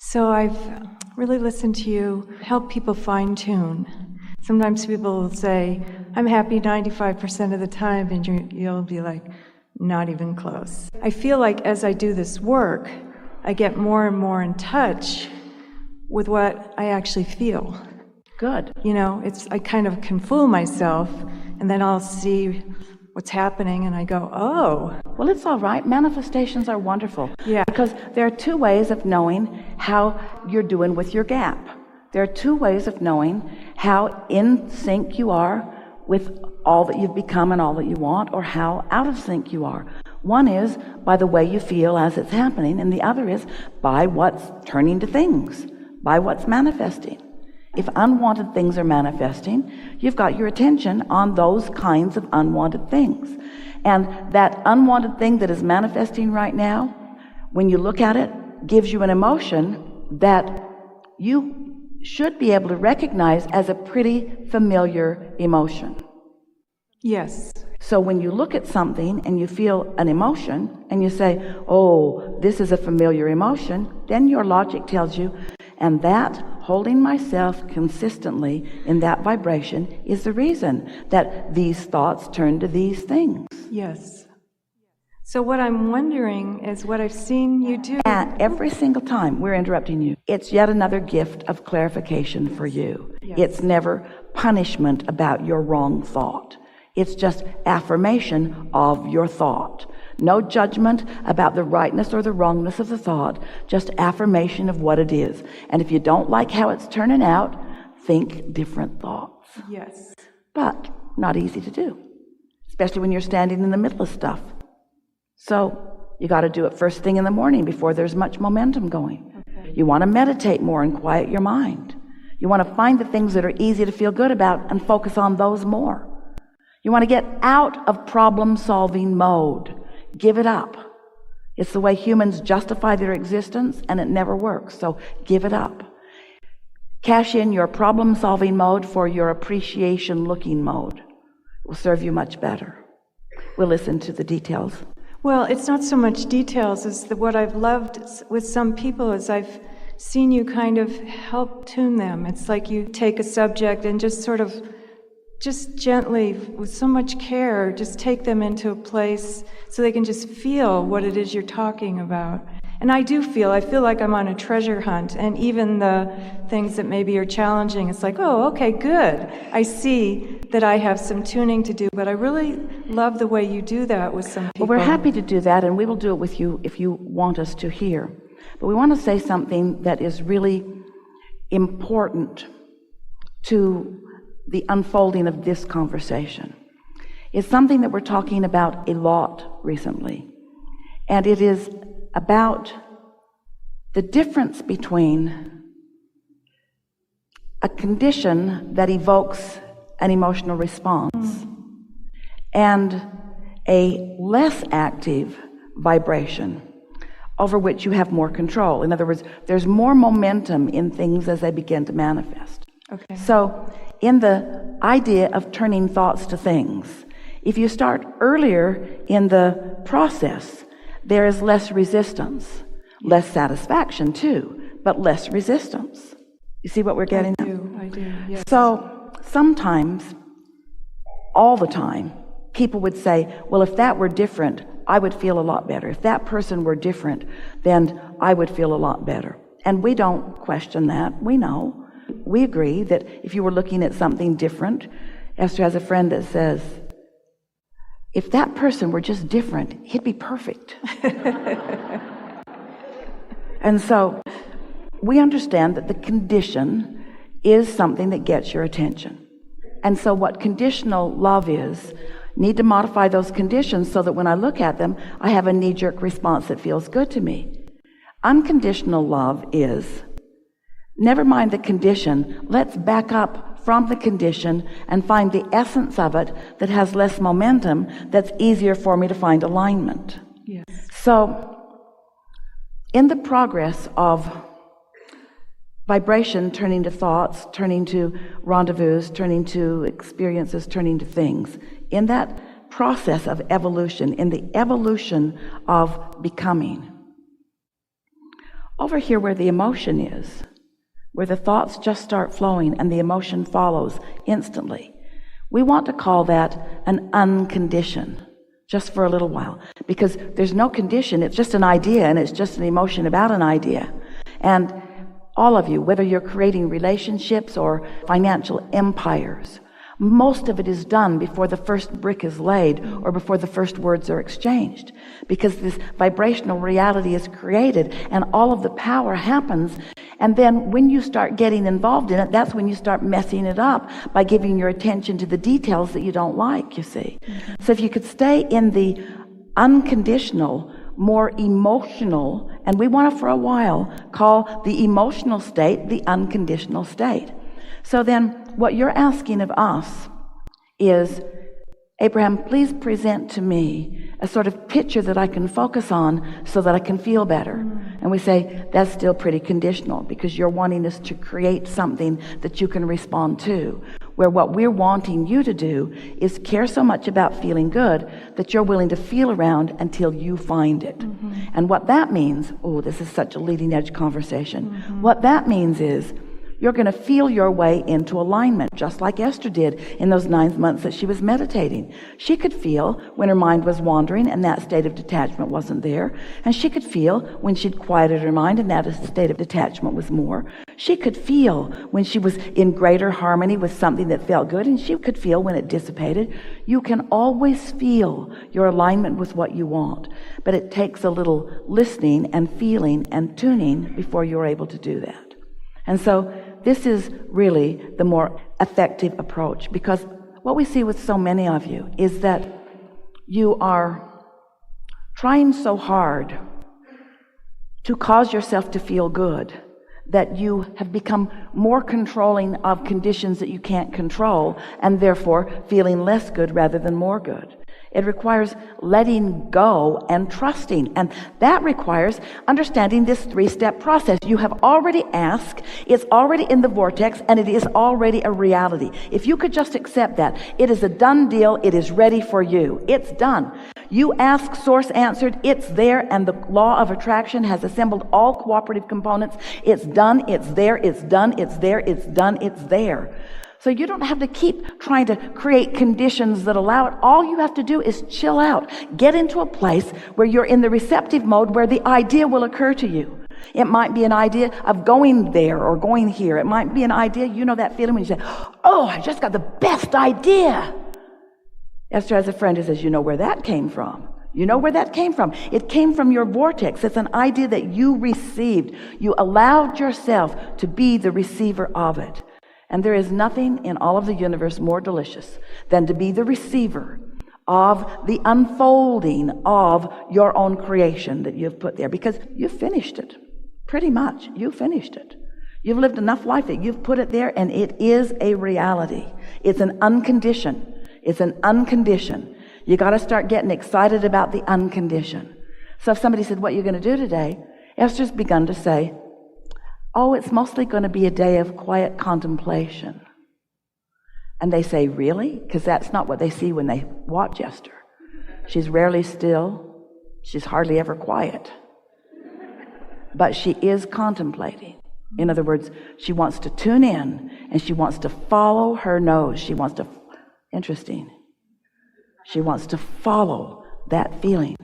So I've really listened to you help people fine-tune. Sometimes people will say, I'm happy 95% of the time, and you'll be like, not even close. I feel like as I do this work, I get more and more in touch with what I actually feel. Good. You know, I kind of can fool myself, and then I'll see what's happening, and I go, oh. Well, it's all right. Manifestations are wonderful. Yeah. Because there are two ways of knowing how you're doing with your gap. There are two ways of knowing how in sync you are with all that you've become and all that you want, or how out of sync you are. One is by the way you feel as it's happening, and the other is by what's turning to things, by what's manifesting. If unwanted things are manifesting, you've got your attention on those kinds of unwanted things. And that unwanted thing that is manifesting right now, when you look at it, gives you an emotion that you should be able to recognize as a pretty familiar emotion. Yes. So when you look at something and you feel an emotion and you say, oh, this is a familiar emotion, then your logic tells you, and that holding myself consistently in that vibration is the reason that these thoughts turn to these things. Yes. So what I'm wondering is what I've seen you do. And every single time we're interrupting you, it's yet another gift of clarification for you. Yes. It's never punishment about your wrong thought. It's just affirmation of your thought. No judgment about the rightness or the wrongness of the thought, just affirmation of what it is. And if you don't like how it's turning out, think different thoughts. Yes. But not easy to do, especially when you're standing in the middle of stuff. So you got to do it first thing in the morning before there's much momentum going. Okay. You want to meditate more and quiet your mind. You want to find the things that are easy to feel good about and focus on those more. You want to get out of problem-solving mode. Give it up. It's the way humans justify their existence, and it never works. So give it up. Cash in your problem-solving mode for your appreciation-looking mode. It will serve you much better. We'll listen to the details. Well, it's not so much details as what I've loved with some people is I've seen you kind of help tune them. It's like you take a subject and just sort of just gently, with so much care, just take them into a place so they can just feel what it is you're talking about. And I feel like I'm on a treasure hunt, and even the things that maybe are challenging, it's like, oh, okay, good. I see that I have some tuning to do, but I really love the way you do that with some people. Well, we're happy to do that, and we will do it with you if you want us to hear. But we want to say something that is really important to the unfolding of this conversation. It's something that we're talking about a lot recently, and it is about the difference between a condition that evokes an emotional response and a less active vibration over which you have more control. In other words, there's more momentum in things as they begin to manifest. Okay. So in the idea of turning thoughts to things, if you start earlier in the process, there is less resistance, less satisfaction too, but less resistance. You see what we're getting at? I do, yes. So sometimes, all the time, people would say, well, if that were different, I would feel a lot better. If that person were different, then I would feel a lot better. And we don't question that. We know. We agree that if you were looking at something different, Esther has a friend that says, if that person were just different, he'd be perfect. And so we understand that the condition is something that gets your attention. And so what conditional love is, need to modify those conditions so that when I look at them, I have a knee-jerk response that feels good to me. Unconditional love is, never mind the condition, let's back up from the condition and find the essence of it that has less momentum, that's easier for me to find alignment. Yes. So, in the progress of vibration turning to thoughts, turning to rendezvous, turning to experiences, turning to things, in that process of evolution, in the evolution of becoming, over here where the emotion is, where the thoughts just start flowing and the emotion follows instantly. We want to call that an unconditioned, just for a little while, because there's no condition. It's just an idea, and it's just an emotion about an idea. And all of you, whether you're creating relationships or financial empires, most of it is done before the first brick is laid or before the first words are exchanged, because this vibrational reality is created and all of the power happens. And then when you start getting involved in it, that's when you start messing it up by giving your attention to the details that you don't like, you see. So if you could stay in the unconditional, more emotional, and we want to for a while call the emotional state the unconditional state. So then what you're asking of us is, Abraham, please present to me a sort of picture that I can focus on so that I can feel better. And we say, that's still pretty conditional, because you're wanting us to create something that you can respond to, where what we're wanting you to do is care so much about feeling good that you're willing to feel around until you find it. And what that means, oh, this is such a leading edge conversation. What that means is, you're going to feel your way into alignment, just like Esther did in those 9 months that she was meditating. She could feel when her mind was wandering and that state of detachment wasn't there. And she could feel when she'd quieted her mind and that state of detachment was more. She could feel when she was in greater harmony with something that felt good, and she could feel when it dissipated. You can always feel your alignment with what you want, but it takes a little listening and feeling and tuning before you're able to do that. And so this is really the more effective approach, because what we see with so many of you is that you are trying so hard to cause yourself to feel good that you have become more controlling of conditions that you can't control, and therefore feeling less good rather than more good. It requires letting go and trusting. And that requires understanding this 3-step process. You have already asked, it's already in the vortex, and it is already a reality. If you could just accept that, it is a done deal. It is ready for you. It's done. You ask, source answered, it's there, and the law of attraction has assembled all cooperative components. It's done, it's there, it's done, it's there, it's done, it's there. So you don't have to keep trying to create conditions that allow it. All you have to do is chill out. Get into a place where you're in the receptive mode, where the idea will occur to you. It might be an idea of going there or going here. It might be an idea, you know that feeling when you say, oh, I just got the best idea. Esther has a friend who says, you know where that came from. You know where that came from. It came from your vortex. It's an idea that you received. You allowed yourself to be the receiver of it. And there is nothing in all of the universe more delicious than to be the receiver of the unfolding of your own creation that you've put there, because you've finished it. Pretty much, you finished it. You've lived enough life that you've put it there, and it is a reality. It's an unconditioned. It's an unconditioned. You got to start getting excited about the unconditioned. So if somebody said, what are you going to do today? Esther's begun to say, oh, it's mostly going to be a day of quiet contemplation. And they say, really? Because that's not what they see when they watch Esther. She's rarely still. She's hardly ever quiet. But she is contemplating. In other words, she wants to tune in and she wants to follow her nose. She wants to, interesting. She wants to follow that feeling.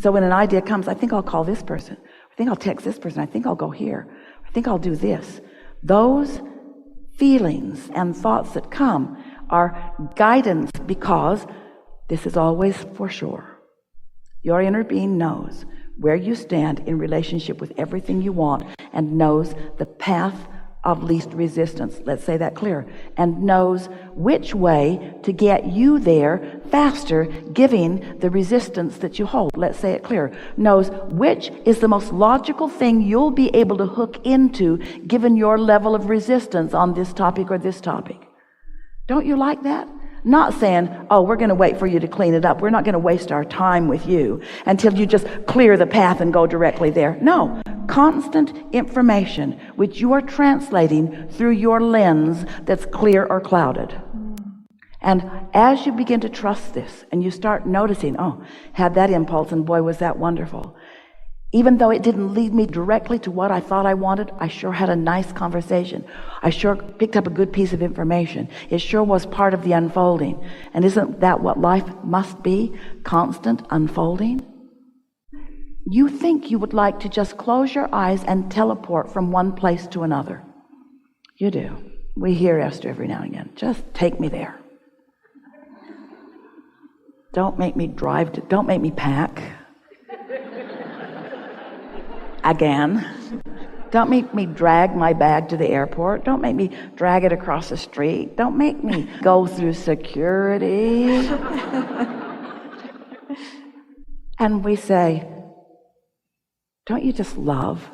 So when an idea comes, I think I'll call this person. I think I'll text this person. I think I'll go here. I think I'll do this. Those feelings and thoughts that come are guidance, because this is always for sure. Your inner being knows where you stand in relationship with everything you want, and knows the path of least resistance, let's say that clear, and knows which way to get you there faster, giving the resistance that you hold, let's say it clear, knows which is the most logical thing you'll be able to hook into given your level of resistance on this topic or this topic. Don't you like that? Not saying, oh, we're going to wait for you to clean it up. We're not going to waste our time with you until you just clear the path and go directly there. No, constant information which you are translating through your lens that's clear or clouded. And as you begin to trust this and you start noticing, oh, had that impulse and boy, was that wonderful. Even though it didn't lead me directly to what I thought I wanted, I sure had a nice conversation. I sure picked up a good piece of information. It sure was part of the unfolding. And isn't that what life must be? Constant unfolding? You think you would like to just close your eyes and teleport from one place to another. You do. We hear Esther every now and again. Just take me there. Don't make me drive. Don't make me pack. Again. Don't make me drag my bag to the airport. Don't make me drag it across the street. Don't make me go through security. And we say, don't you just love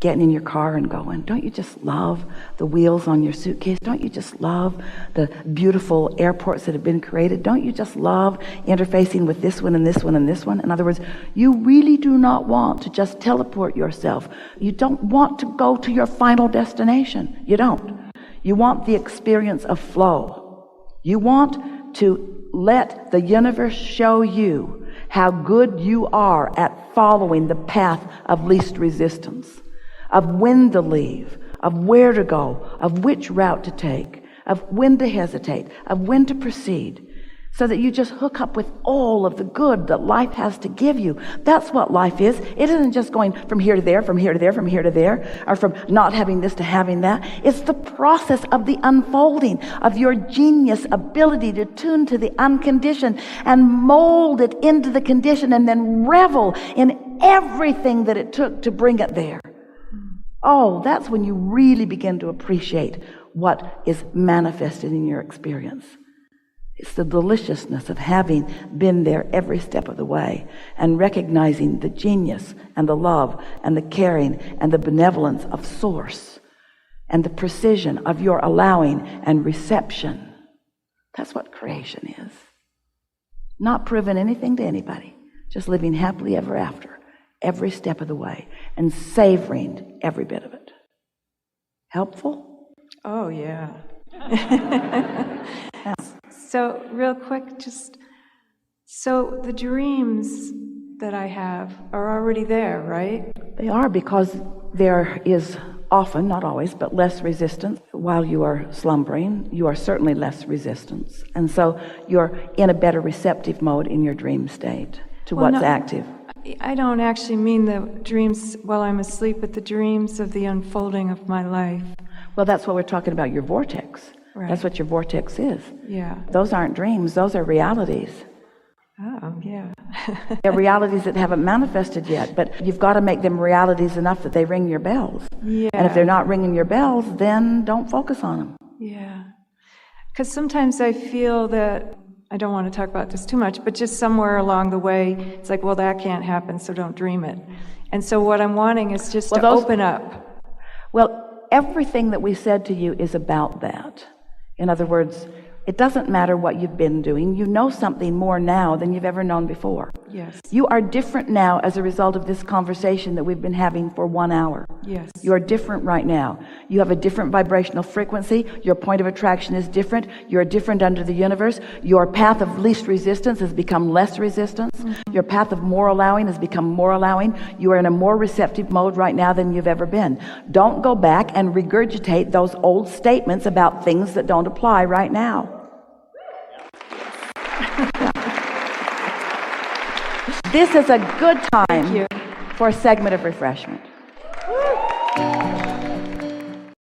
getting in your car and going? Don't you just love the wheels on your suitcase? Don't you just love the beautiful airports that have been created? Don't you just love interfacing with this one and this one and this one? In other words, you really do not want to just teleport yourself. You don't want to go to your final destination. You don't. You want the experience of flow. You want to let the universe show you how good you are at following the path of least resistance, of when to leave, of where to go, of which route to take, of when to hesitate, of when to proceed, so that you just hook up with all of the good that life has to give you. That's what life is. It isn't just going from here to there, from here to there, from here to there, or from not having this to having that. It's the process of the unfolding of your genius ability to tune to the unconditioned and mold it into the condition and then revel in everything that it took to bring it there. Oh, that's when you really begin to appreciate what is manifested in your experience. It's the deliciousness of having been there every step of the way and recognizing the genius and the love and the caring and the benevolence of Source and the precision of your allowing and reception. That's what creation is. Not proving anything to anybody, just living happily ever after, every step of the way, and savoring every bit of it. Helpful? Oh, yeah. So real quick, so the dreams that I have are already there, right? They are, because there is often, not always, but less resistance. While you are slumbering, you are certainly less resistance. And so you're in a better receptive mode in your dream state to what's active. I don't actually mean the dreams while I'm asleep, but the dreams of the unfolding of my life. Well, that's what we're talking about, your vortex. Right. That's what your vortex is. Yeah. Those aren't dreams, those are realities. Oh, yeah. They're realities that haven't manifested yet, but you've got to make them realities enough that they ring your bells. Yeah. And if they're not ringing your bells, then don't focus on them. Yeah. Because sometimes I feel that, I don't want to talk about this too much, but just somewhere along the way, it's like, well, that can't happen, so don't dream it. And so what I'm wanting is just to open up. Well, everything that we said to you is about that. In other words, it doesn't matter what you've been doing. You know something more now than you've ever known before. Yes. You are different now as a result of this conversation that we've been having for 1 hour. Yes. You are different right now. You have a different vibrational frequency. Your point of attraction is different. You're different under the universe. Your path of least resistance has become less resistance. Mm-hmm. Your path of more allowing has become more allowing. You are in a more receptive mode right now than you've ever been. Don't go back and regurgitate those old statements about things that don't apply right now. This is a good time for a segment of refreshment.